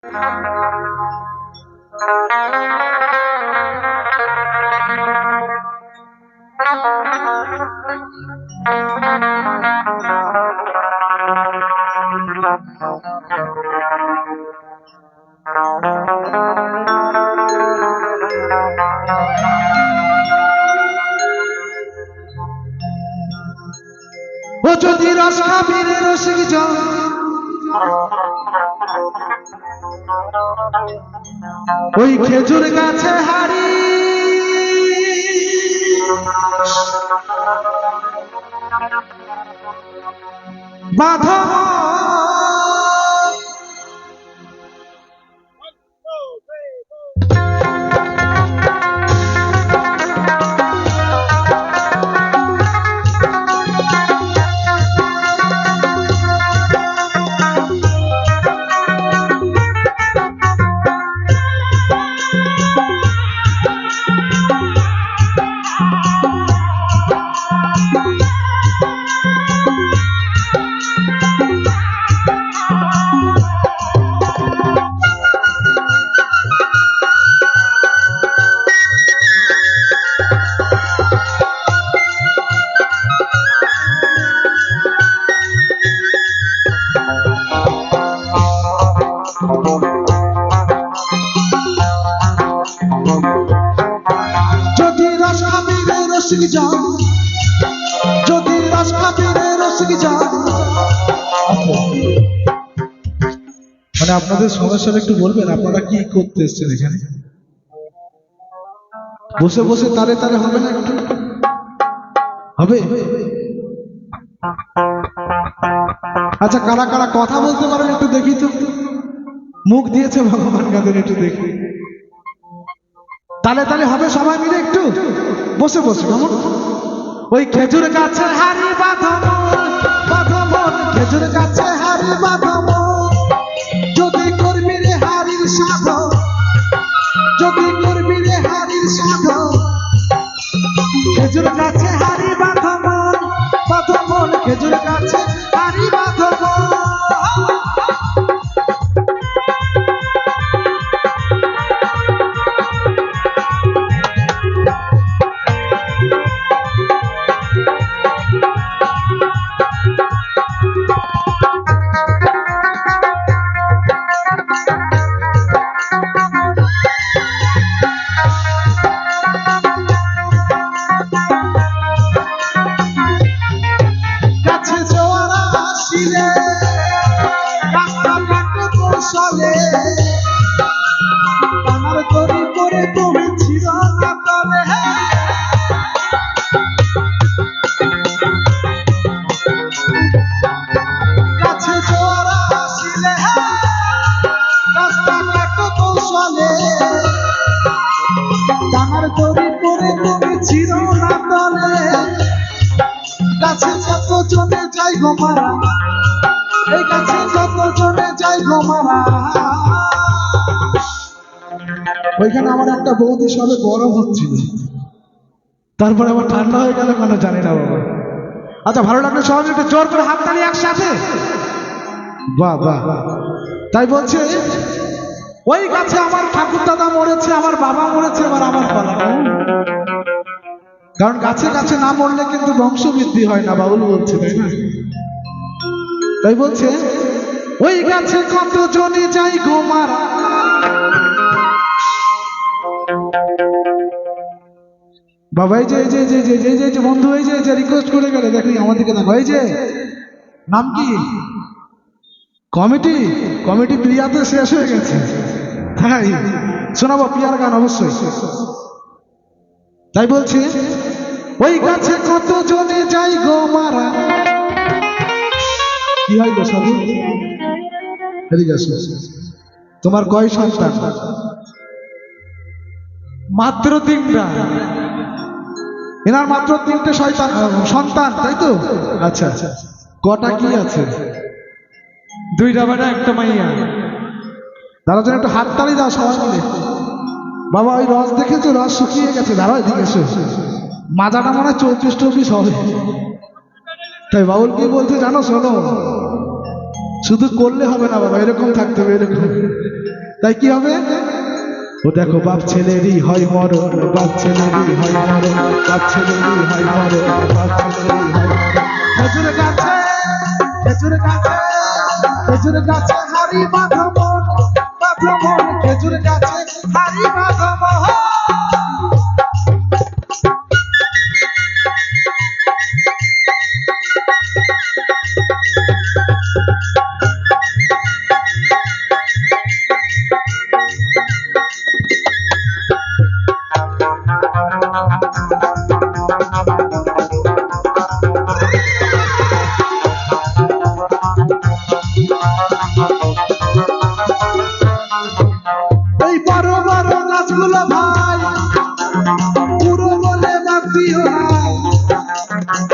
ও যদি রস খাবি রে রসিক জন, ওই খেজুর গাছে হারি বাঁধা যদি রস খাবি রে রসিক জন। মানে আপনাদের সমস্যাটা একটু বলবেন, আপনারা কি করতে এসছেন এখানে? বসে বসে তালে তালে হবে না? একটু হবে। আচ্ছা, কারা কারা কথা বলতে পারেন একটু দেখি তো। মুখ দিয়েছে ভগবান কাদের, একটু দেখি। তালে তালে হবে সবাই মিলে একটু বসে বসে। ওই খেজুর গাছে হারি বাঁধামন, বাঁধামন খেজুর গাছে হারি বাঁধামন। যদি করবি রে হারির সাধন, যদি করবি রে হারির সাধন। খেজুর গাছে হারি বাঁধামন, বাঁধামন খেজুর গাছে হারি বাঁধামন। ওইখানে আমার একটা বৌদি সবে গরম হচ্ছিল, তারপরে আবার ঠান্ডা হয়ে গেল কেন জানি না বাবা। আচ্ছা, ভালো লাগলো সবাই একটু জোর করে হাততালি একসাথে। বাহ বাহ। তাই বলছে ওই গাছে আমার ঠাকুর দাদা মরেছে, আমার বাবা মরেছে, এবার আমার পালা। কারণ গাছে গাছে না মরলে কিন্তু বংশবৃদ্ধি হয় না, বাউল বলছে, তাই না? তাই বলছে ওই গাছে কত জনে যাই গো মারা। বাবা এই যে যে যে যে যে যে বন্ধু এই যে রিকোয়েস্ট করে গেলে, দেখি আমার দিকে দেখো। এই যে নাম কি? কমিটি। কমিটি প্রিয়াতে শেষ হয়ে গেছে, তাই শোনাবো প্রিয়ার গান অবশ্যই। তাই বলছে ওই গাছে কত জনে যাই গো মারা। কি হয় গো সাধু? এদিকে আসো। তোমার কয় সন্তান? মাত্র 3টা। এনার মাত্র 3টে সন্তান, তাই তো? আচ্ছা আচ্ছা। কটা কি আছে? 2টা বেটা, 1টা মাইয়া। দাঁড়াও, একটু হাততালি দাও সবাই মিলে। বাবা ওই রস দেখেছো? রস শুকিয়ে গেছে। দাঁড়াও এদিকে এসো। মাজাটা মনে হয় 34-24 হবে। তাই বাউল কি বলছে জানো? শোনো, শুধু করলে হবে না বাবা, এরকম থাকতে হবে, এরকম। তাই কি হবে? ও দেখো, বাপ ছেলেরই হয় মরণ, বাপ ছেলেরই হয় মরণ, বাপ ছেলেরই হয় মরণ, বাপ ছেলেরই হয় মরণ। খেজুর গাছে, খেজুর গাছে, খেজুর গাছে হারি বাঁধো মন, বাঁধো মন, খেজুর গাছে হারি বাঁধো মন। এই বড় বড় গাছগুলো ভাই পুরো বলে বাদ দিও না,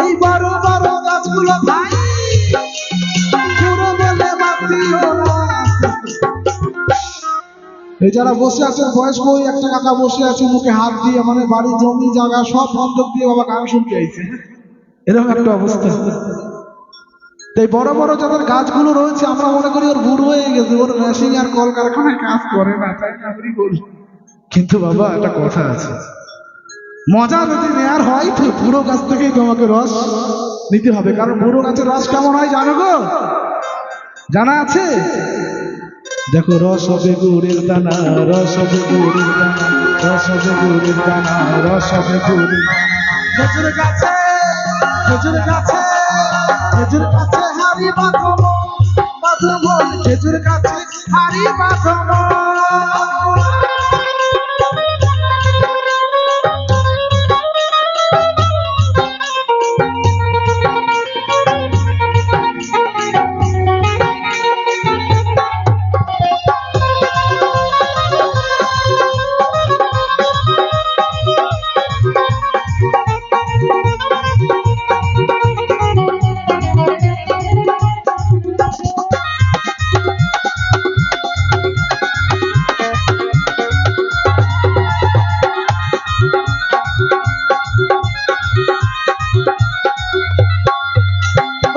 এই বড় বড় গাছগুলো ভাই পুরো বলে বাদ দিও না। এই যারা বসে আছেন বয়স্ক, ওই একটা কাকা বসে আছে মুখে হাত দিয়ে, মানে বাড়ি জমি জায়গা সব বন্ধক দিয়ে বাবা গান শুনতে আইছে, এরকম একটা অবস্থা। তাই বড় বড় যাদের গাছগুলো রয়েছে আমরা মনে করি ওর বুড়ো হয়ে গেছে, ওর মেশিন আর কলকারখানায় কাজ করে না, তাই না আমি বলি। কিন্তু বাবা একটা কথা আছে, মজা যদি নেয়ার হয় তো বুড়ো গাছ থেকেই তোমাকে রস নিতে হবে, কারণ বুড়ো গাছের রস কেমন হয় জানো গো? জানা আছে? দেখো, রস হবে গুড়ের দানা, রস হবে গুড়ের দানা, রস হবে গুড়ের দানা, রস হবে গুড়ের দানা। খেজুর গাছে, খেজুর গাছে, খেজুর গাছে হারি বাঁধো মন, বাঁধো মন, খেজুর গাছে হারি বাঁধো মন।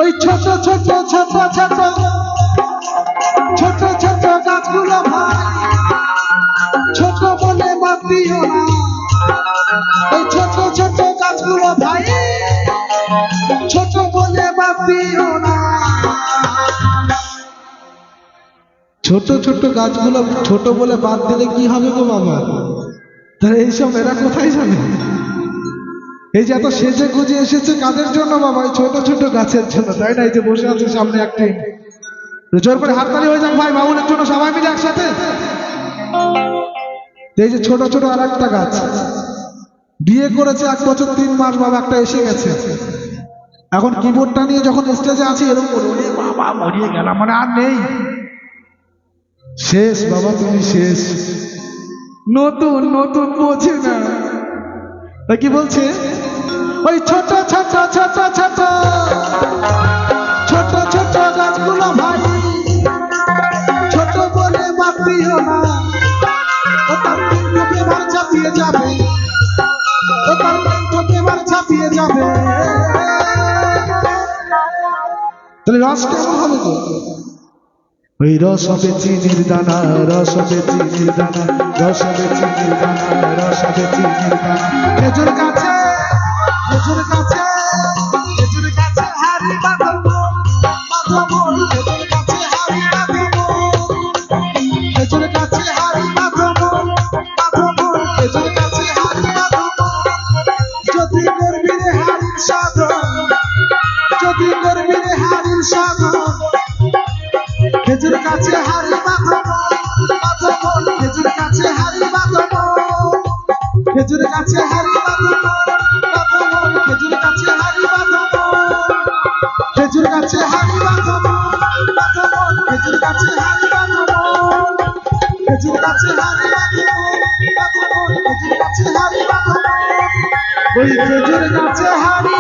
ওই ছোট ছোট ছোট ছোট ছোট ছোট গাছগুলো ভাই ছোট বলে বাদ দিও না, ওই ছোট ছোট গাছগুলো ভাই ছোট বলে বাদ দিও না। ছোট ছোট গাছগুলো ছোট বলে বাদ দিলে কি হবে গো বাবা? তাহলে এইসব এরা কোথায় যাবে? এই যে এত সেজে গুজে এসেছে কাদের জন্য বাবা? এই ছোট ছোট গাছের জন্য, তাই না? এই যে বসে আছে সামনে একটা, জোর করে হাততালি হয়ে যাক ভাই বাবুলের জন্য, সবাই মিলে একসাথে। এই যে ছোট ছোট আর একটা গাছ বিয়ে করেছে 1 বছর 3 মাস বাবা, একটা এসে গেছে, এখন কিবোর্ডটা নিয়ে যখন স্টেজে আছে এরকম করে, ওরে বাবা মরিয়ে গেলাম, মানে আর নেই, শেষ বাবা, তুমি শেষ। নতুন নতুন বোঝে না, তা কি বলছে? ওই ছোট ছোট ছোট ছোট ছোট ছোট গাছগুলো ভাই ছোট বলে বাদ দিও না, ও তার প্রেমটাকে এবার ছাপিয়ে যাবে, ও তার প্রেমটাকে এবার ছাপিয়ে যাবে। তাহলে রস কেমন হবে গো? ওই রস হবে চিনির দানা, রস হবে চিনির দানা, রস হবে চিনির দানা, রস হবে চিনির দানা। খেজুর গাছে, খেজুর গাছে, খেজুর গাছে হারি বাঁধো মন, বাঁধো মন, খেজুর গাছে হারি বাঁধো মন, খেজুর গাছে হারি বাঁধো মন, বাঁধো মন, খেজুর গাছে হারি বাঁধো মন। যদি করবি রে হারির সাধন, যদি করবি রে হারির সাধন, খেজুর গাছে হারি বাঁধো মন, বাঁধো মন, খেজুর গাছে হারি বাঁধো মন, খেজুর গাছে হারি বাঁধো মন, বাঁধো মন, খেজুর গাছে হারি বাঁধো মন, খেজুর গাছে হারি বাঁধো মন, বাঁধো মন, খেজুর গাছে হারি বাঁধো মন, খেজুর গাছে হারি বাঁধো মন, বাঁধো মন, খেজুর গাছে হারি বাঁধো মন। ওই খেজুর গাছে হারি